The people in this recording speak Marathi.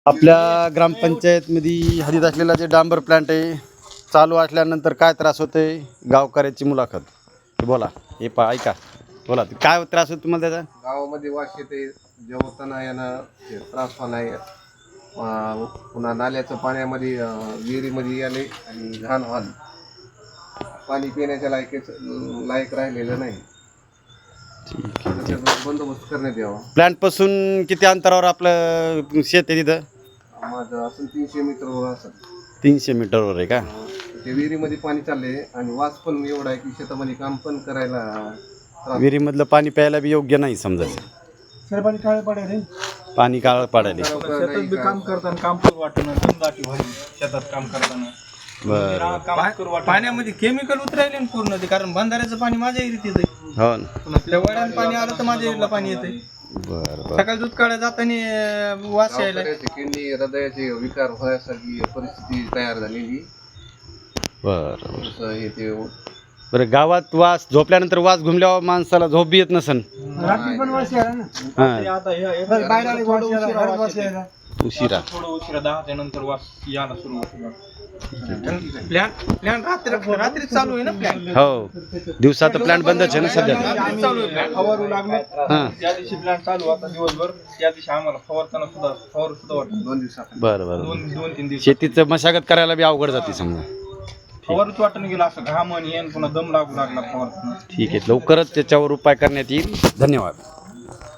आपल्या ग्रामपंचायतमध्ये हरित असलेला जे डांबर प्लांट आहे चालू असल्यानंतर काय त्रास होते गावकऱ्याची मुलाखत बोला. हे पहा ऐका बोला काय त्रास होतो तुम्हाला त्याचा? गावामध्ये वास येते जेवताना यानं त्रास व्हायला आहे. पुन्हा नाल्याचं पाण्यामध्ये विहिरीमध्ये आले आणि घाण व्हाल पाणी पिण्याच्या लायक राहिलेलं नाही. त्याचा बंदोबस्त करण्यात यावा. प्लांट पासून किती अंतरावर आपलं शेत आहे तिथं? माझं असं 300 मीटरवर असं 300 मीटरवर आहे का? ते विहिरीमध्ये पाणी चालले आणि वास पण एवढा आहे की शेतामध्ये काम पण करायला त्रास. विहिरीमधलं पाणी प्यायला बी योग्य नाही समजायचं. पाणी काळ पडायला पाणी काळ पाडायला. शेतात बी काम करताना काम करू वाटणं दमदाटी व्हायची शेतात काम करताना. बरं पाण्यामध्ये केमिकल उतरायले ना पूर्ण ते, कारण बंधाऱ्याचं पाणी माझ्या एरीत येते. हो ना. आपल्या वड्यानं पाणी आलं तर माझ्या एरीला पाणी येते. बरं बरं सकाळी दूध काढायला जाताना वास यायला. गावकऱ्याचे किडनी हृदयाचे विकार व्हायसारखी परिस्थिती तयार झालेली. बरं असं हे ते बरं गावात वास झोपल्यानंतर वास घुमल्यावर माणसाला झोप बी येत नसन. रात्री पण वास यायला ना. हां आता उशिरा थोडं उशिरा 10च्या नंतर वास यायला सुरू होतो. प्लॅन रात्री चालू आहे ना प्लॅन. हो दिवसात प्लांट बंदच आहे ना सध्या. चालू आहे फवारू लागलं. हां त्या दिवशी प्लॅन चालू आता दिवसभर. त्या दिवशी आम्हाला फवारताना फवारू सुद्धा वाटत 2 दिवसात. बरं बरं दोन-तीन दिवस शेतीचं मशागत करायला बी अवघड जाते समजा. फवारूच वाटून गेला असं घाम आणि येण पुन्हा दम लागू लागला फवारताना. ठीक आहे लवकरच त्याच्यावर उपाय करण्यात येईल. धन्यवाद.